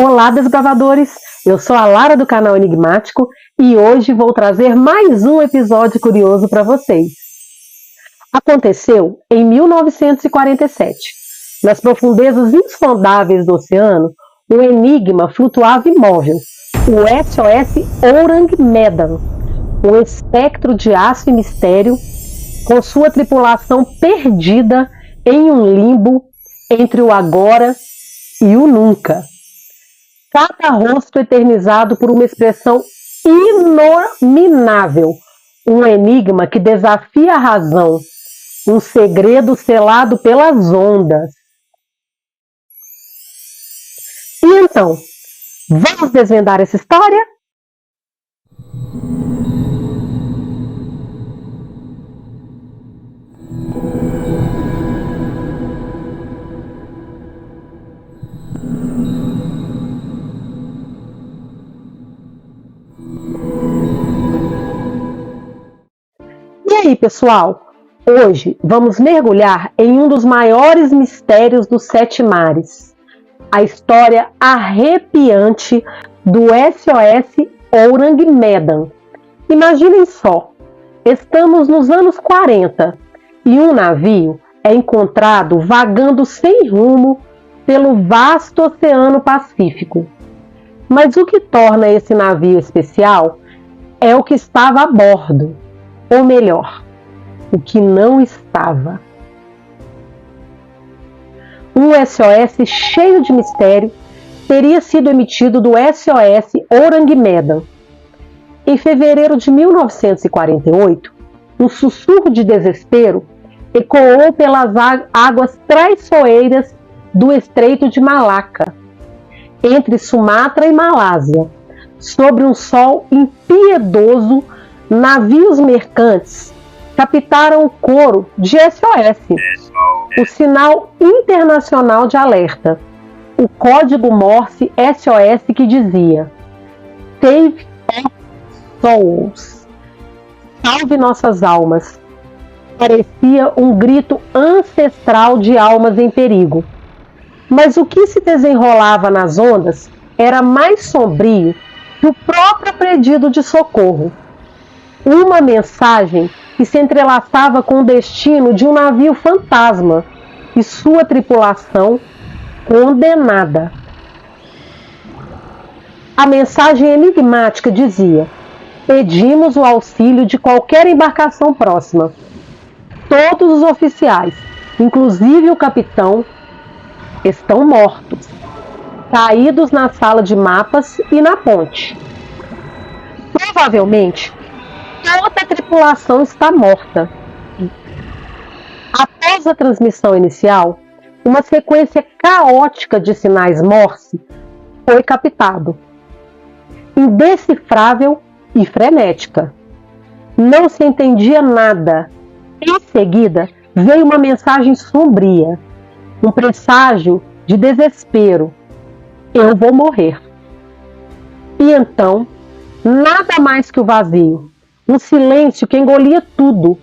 Olá, desbravadores! Eu sou a Lara do canal Enigmático e hoje vou trazer mais um episódio curioso para vocês. Aconteceu em 1947. Nas profundezas insondáveis do oceano, um enigma flutuava imóvel, o SOS Orang Medan, um espectro de aço e mistério, com sua tripulação perdida em um limbo entre o agora e o nunca. Cada rosto eternizado por uma expressão inominável, um enigma que desafia a razão, um segredo selado pelas ondas. E então, vamos desvendar essa história? E aí, pessoal? Hoje vamos mergulhar em um dos maiores mistérios dos sete mares. A história arrepiante do SOS Orang Medan. Imaginem só, estamos nos anos 40 e um navio é encontrado vagando sem rumo pelo vasto Oceano Pacífico. Mas o que torna esse navio especial é o que estava a bordo. Ou melhor, o que não estava. Um SOS cheio de mistério teria sido emitido do SOS Orang Medan. Em fevereiro de 1948, um sussurro de desespero ecoou pelas águas traiçoeiras do Estreito de Malaca, entre Sumatra e Malásia. Sobre um sol impiedoso, navios mercantes captaram o coro de SOS, o sinal internacional de alerta, o código Morse SOS que dizia: Save our souls, salve nossas almas. Parecia um grito ancestral de almas em perigo. Mas o que se desenrolava nas ondas era mais sombrio que o próprio pedido de socorro. Uma mensagem que se entrelaçava com o destino de um navio fantasma e sua tripulação condenada. A mensagem enigmática dizia: pedimos o auxílio de qualquer embarcação próxima. Todos os oficiais, inclusive o capitão, estão mortos, caídos na sala de mapas e na ponte. Provavelmente, toda a tripulação está morta. Após a transmissão inicial, uma sequência caótica de sinais Morse foi captado, indecifrável e frenética. Não se entendia nada. Em seguida, veio uma mensagem sombria, um presságio de desespero. Eu vou morrer. E então, nada mais que o vazio. Um silêncio que engolia tudo,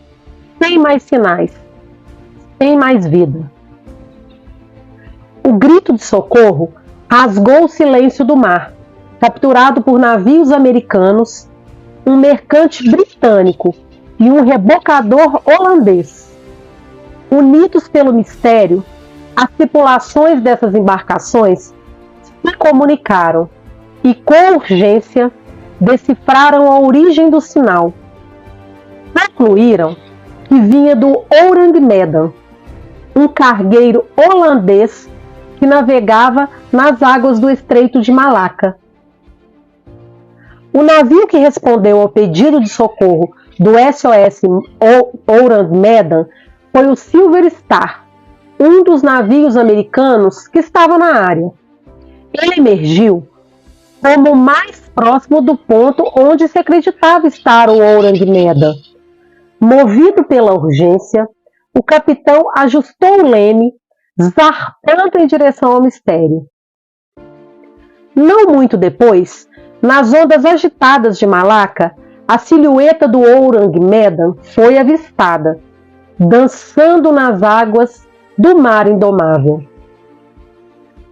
sem mais sinais, sem mais vida. O grito de socorro rasgou o silêncio do mar, capturado por navios americanos, um mercante britânico e um rebocador holandês. Unidos pelo mistério, as tripulações dessas embarcações se comunicaram e, com urgência, decifraram a origem do sinal. Concluíram que vinha do Orang Medan, um cargueiro holandês que navegava nas águas do Estreito de Malaca. O navio que respondeu ao pedido de socorro do SOS Orang Medan foi o Silver Star, um dos navios americanos que estava na área. Ele emergiu como o mais próximo do ponto onde se acreditava estar o Orang Medan. Movido pela urgência, o capitão ajustou o leme, zarpando em direção ao mistério. Não muito depois, nas ondas agitadas de Malaca, a silhueta do Orang Medan foi avistada, dançando nas águas do mar indomável.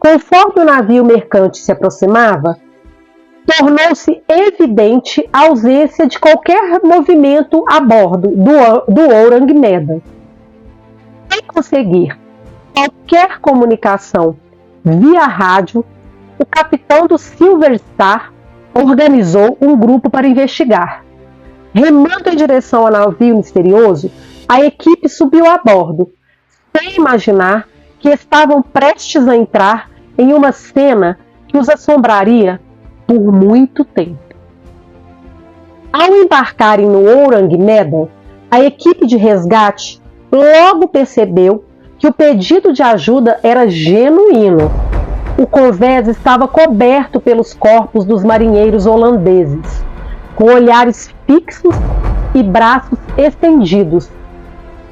Conforme o navio mercante se aproximava, tornou-se evidente a ausência de qualquer movimento a bordo do Ourang Medan. Sem conseguir qualquer comunicação via rádio, o capitão do Silver Star organizou um grupo para investigar. Remando em direção ao navio misterioso, a equipe subiu a bordo, sem imaginar que estavam prestes a entrar em uma cena que os assombraria por muito tempo. Ao embarcarem no Ourang Medan, a equipe de resgate logo percebeu que o pedido de ajuda era genuíno. O convés estava coberto pelos corpos dos marinheiros holandeses, com olhares fixos e braços estendidos,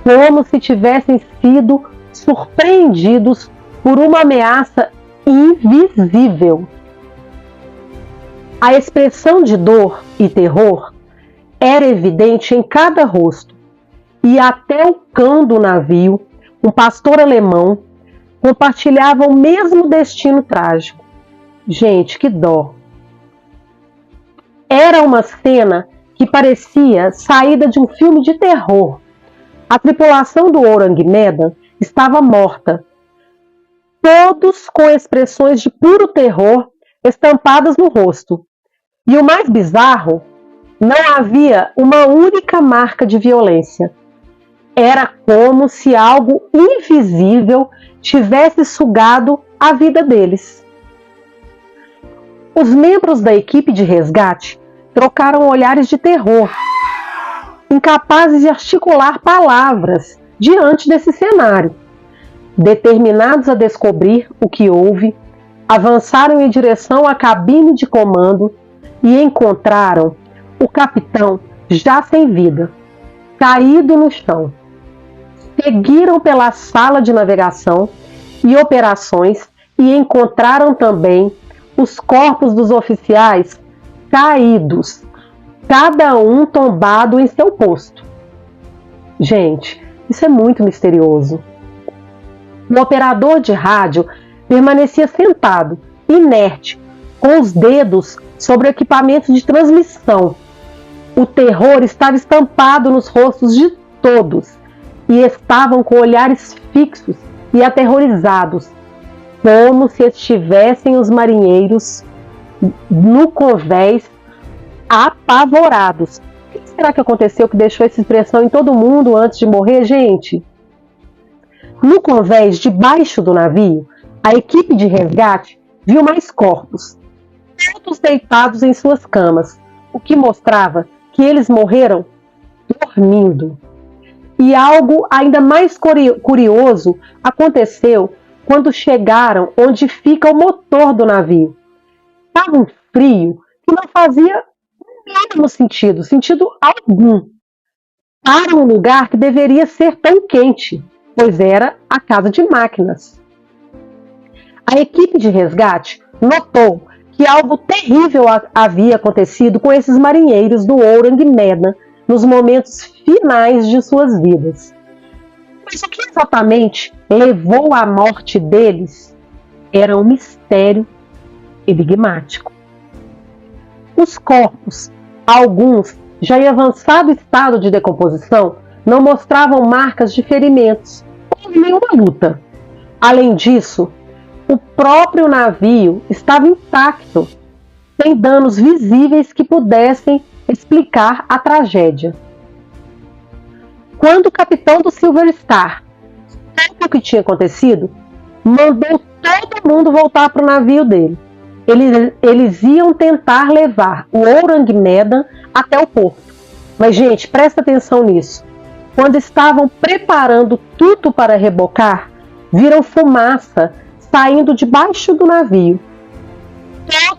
como se tivessem sido surpreendidos por uma ameaça invisível. A expressão de dor e terror era evidente em cada rosto, e até o cão do navio, um pastor alemão, compartilhava o mesmo destino trágico. Gente, que dó! Era uma cena que parecia saída de um filme de terror. A tripulação do Ourang Medan estava morta, todos com expressões de puro terror estampadas no rosto. E o mais bizarro, não havia uma única marca de violência. Era como se algo invisível tivesse sugado a vida deles. Os membros da equipe de resgate trocaram olhares de terror, incapazes de articular palavras diante desse cenário. Determinados a descobrir o que houve, avançaram em direção à cabine de comando e encontraram o capitão já sem vida, caído no chão. Seguiram pela sala de navegação e operações e encontraram também os corpos dos oficiais caídos, cada um tombado em seu posto. Gente, isso é muito misterioso. O operador de rádio permanecia sentado, inerte, com os dedos sobre o equipamento de transmissão. O terror estava estampado nos rostos de todos e estavam com olhares fixos e aterrorizados, como se estivessem os marinheiros no convés apavorados. O que será que aconteceu que deixou essa expressão em todo mundo antes de morrer, gente? No convés debaixo do navio, a equipe de resgate viu mais corpos, todos deitados em suas camas, o que mostrava que eles morreram dormindo. E algo ainda mais curioso aconteceu quando chegaram onde fica o motor do navio. Estava um frio que não fazia o mínimo sentido algum, para um lugar que deveria ser tão quente, pois era a casa de máquinas. A equipe de resgate notou que algo terrível havia acontecido com esses marinheiros do Ourang Medan nos momentos finais de suas vidas. Mas o que exatamente levou à morte deles era um mistério enigmático. Os corpos, alguns já em avançado estado de decomposição, não mostravam marcas de ferimentos ou nenhuma luta. Além disso, o próprio navio estava intacto, sem danos visíveis que pudessem explicar a tragédia. Quando o capitão do Silver Star soube o que tinha acontecido, mandou todo mundo voltar para o navio dele. Eles iam tentar levar o Ourang Medan até o porto. Mas, gente, presta atenção nisso. Quando estavam preparando tudo para rebocar, viram fumaça saindo debaixo do navio.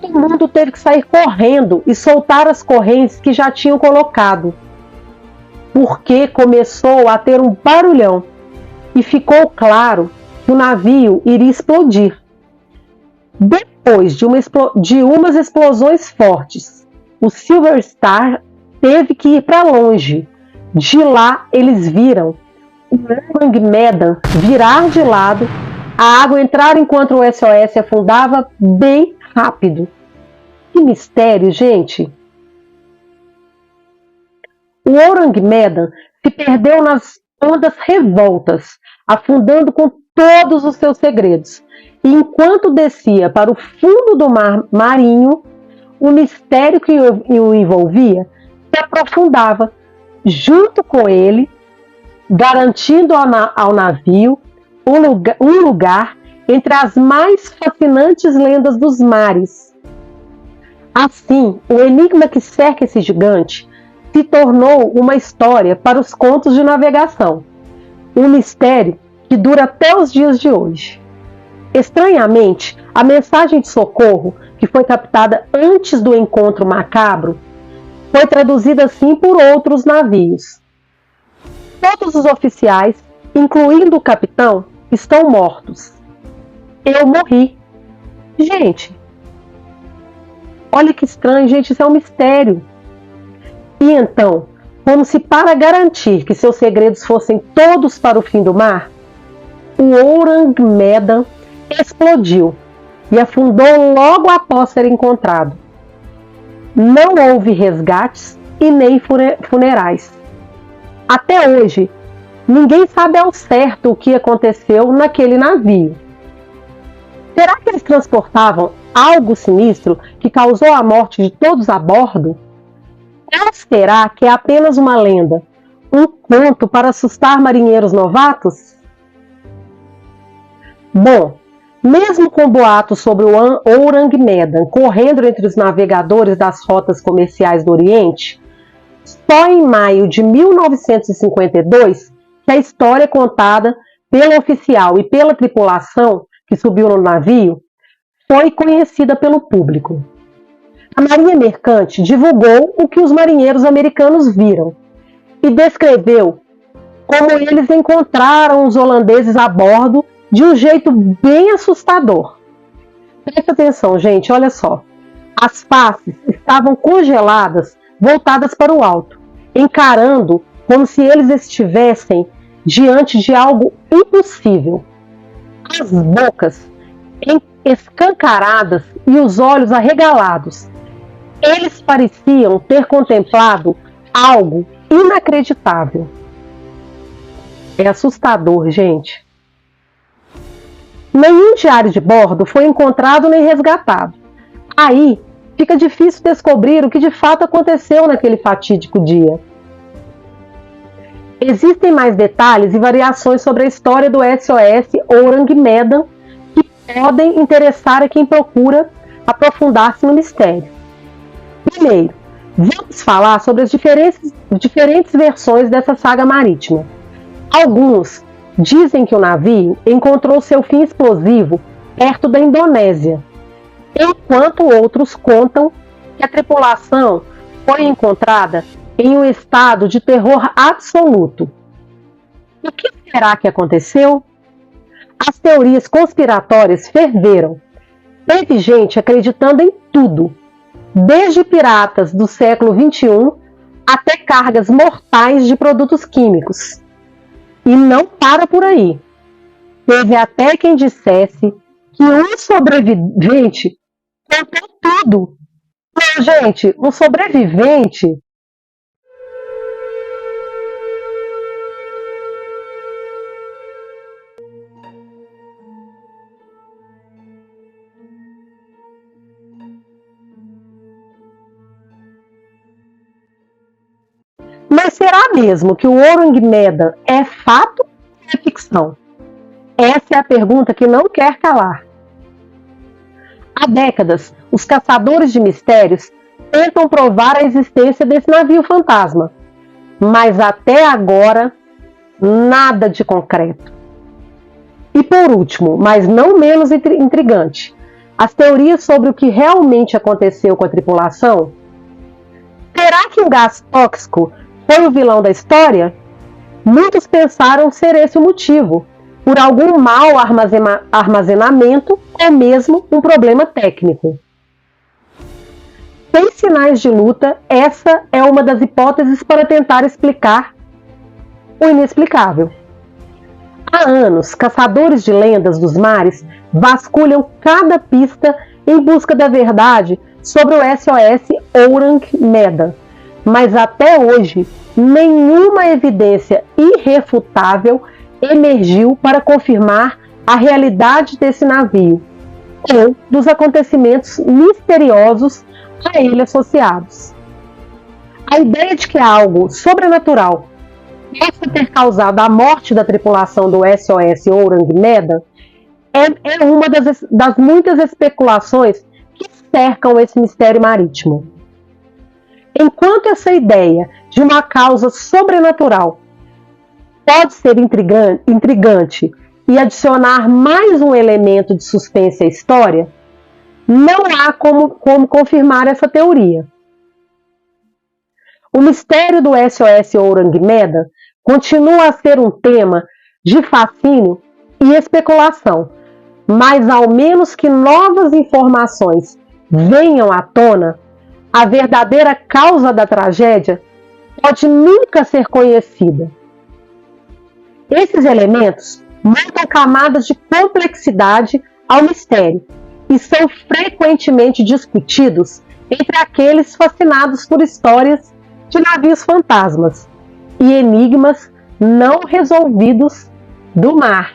Todo mundo teve que sair correndo e soltar as correntes que já tinham colocado, porque começou a ter um barulhão e ficou claro que o navio iria explodir. Depois de umas explosões fortes, o Silver Star teve que ir para longe. De lá eles viram o Ourang Medan virar de lado A água entrar enquanto o SOS afundava bem rápido. Que mistério, gente! O Orang Medan se perdeu nas ondas revoltas, afundando com todos os seus segredos. E enquanto descia para o fundo do mar marinho, o mistério que o envolvia se aprofundava junto com ele, garantindo ao navio um lugar entre as mais fascinantes lendas dos mares. Assim, o enigma que cerca esse gigante se tornou uma história para os contos de navegação, um mistério que dura até os dias de hoje. Estranhamente, a mensagem de socorro, que foi captada antes do encontro macabro, foi traduzida assim por outros navios. Todos os oficiais, incluindo o capitão, estão mortos. Eu morri. Gente, olha que estranho, gente, isso é um mistério. E então, como se para garantir que seus segredos fossem todos para o fim do mar, o Orang Medan explodiu e afundou logo após ser encontrado. Não houve resgates e nem funerais. Até hoje, ninguém sabe ao certo o que aconteceu naquele navio. Será que eles transportavam algo sinistro que causou a morte de todos a bordo? Ou será que é apenas uma lenda, um conto para assustar marinheiros novatos? Bom, mesmo com boatos sobre o Orang Medan correndo entre os navegadores das rotas comerciais do Oriente, só em maio de 1952 que a história contada pelo oficial e pela tripulação que subiu no navio foi conhecida pelo público. A Marinha Mercante divulgou o que os marinheiros americanos viram e descreveu como eles encontraram os holandeses a bordo de um jeito bem assustador. Presta atenção, gente, olha só. As faces estavam congeladas, voltadas para o alto, encarando como se eles estivessem diante de algo impossível. As bocas escancaradas e os olhos arregalados. Eles pareciam ter contemplado algo inacreditável. É assustador, gente. Nenhum diário de bordo foi encontrado nem resgatado. Aí fica difícil descobrir o que de fato aconteceu naquele fatídico dia. Existem mais detalhes e variações sobre a história do SOS Orang Medan que podem interessar a quem procura aprofundar-se no mistério. Primeiro, vamos falar sobre as diferentes versões dessa saga marítima. Alguns dizem que o navio encontrou seu fim explosivo perto da Indonésia, enquanto outros contam que a tripulação foi encontrada em um estado de terror absoluto. O que será que aconteceu? As teorias conspiratórias ferveram. Teve gente acreditando em tudo, desde piratas do século XXI até cargas mortais de produtos químicos. E não para por aí. Teve até quem dissesse que um sobrevivente contou tudo. Não, gente, um sobrevivente. Mas será mesmo que o Orang Medan é fato ou é ficção? Essa é a pergunta que não quer calar. Há décadas, os caçadores de mistérios tentam provar a existência desse navio fantasma, mas até agora, nada de concreto. E por último, mas não menos intrigante, as teorias sobre o que realmente aconteceu com a tripulação? Será que um gás tóxico foi o vilão da história? Muitos pensaram ser esse o motivo, por algum mau armazenamento ou mesmo um problema técnico. Sem sinais de luta, essa é uma das hipóteses para tentar explicar o inexplicável. Há anos, caçadores de lendas dos mares vasculham cada pista em busca da verdade sobre o SOS Ourang Medan, mas até hoje nenhuma evidência irrefutável emergiu para confirmar a realidade desse navio ou dos acontecimentos misteriosos a ele associados. A ideia de que algo sobrenatural possa ter causado a morte da tripulação do SOS Ourang Medan é uma das muitas especulações que cercam esse mistério marítimo. Enquanto essa ideia de uma causa sobrenatural pode ser intrigante e adicionar mais um elemento de suspense à história, não há como confirmar essa teoria. O mistério do SOS Ourang Medan continua a ser um tema de fascínio e especulação, mas ao menos que novas informações venham à tona, a verdadeira causa da tragédia pode nunca ser conhecida. Esses elementos montam camadas de complexidade ao mistério e são frequentemente discutidos entre aqueles fascinados por histórias de navios fantasmas e enigmas não resolvidos do mar.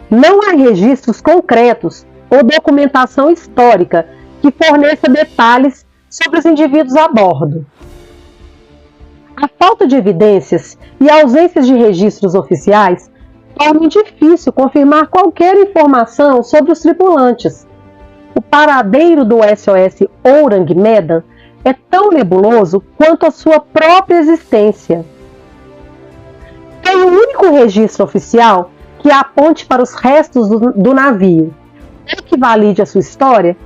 Não há registros concretos ou documentação histórica que forneça detalhes sobre os indivíduos a bordo. A falta de evidências e a ausência de registros oficiais tornam difícil confirmar qualquer informação sobre os tripulantes. O paradeiro do SOS Ourang Medan é tão nebuloso quanto a sua própria existência. Tem um único registro oficial que aponte para os restos do navio. O que valide a sua história,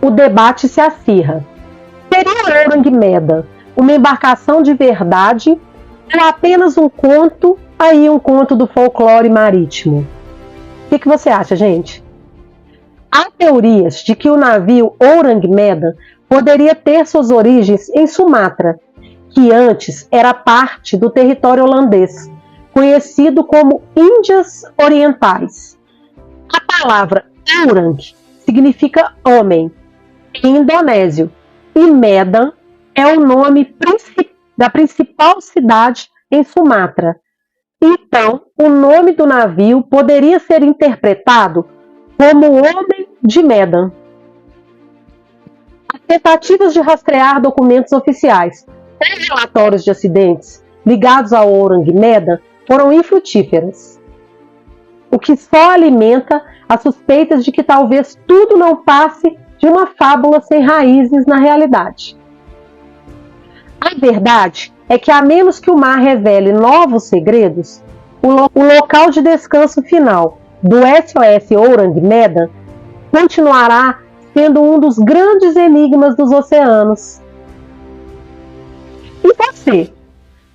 o debate se acirra. Seria o Ourang Medan uma embarcação de verdade ou apenas um conto, um conto do folclore marítimo? O que você acha, gente? Há teorias de que o navio Ourang Medan poderia ter suas origens em Sumatra, que antes era parte do território holandês, conhecido como Índias Orientais. A palavra Ourang significa homem em indonésio e Medan é o nome da principal cidade em Sumatra. Então, o nome do navio poderia ser interpretado como Homem de Medan. As tentativas de rastrear documentos oficiais ou relatórios de acidentes ligados ao Ourang Medan foram infrutíferas, o que só alimenta as suspeitas de que talvez tudo não passe de uma fábula sem raízes na realidade. A verdade é que, a menos que o mar revele novos segredos, o local de descanso final do SOS Ourang Medan continuará sendo um dos grandes enigmas dos oceanos. E você?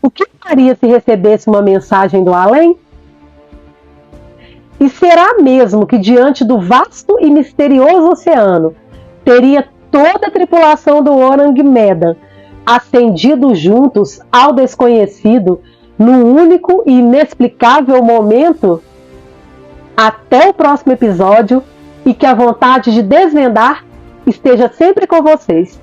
O que faria se recebesse uma mensagem do além? E será mesmo que, diante do vasto e misterioso oceano, teria toda a tripulação do Ourang Medan ascendido juntos ao desconhecido num único e inexplicável momento? Até o próximo episódio e que a vontade de desvendar esteja sempre com vocês.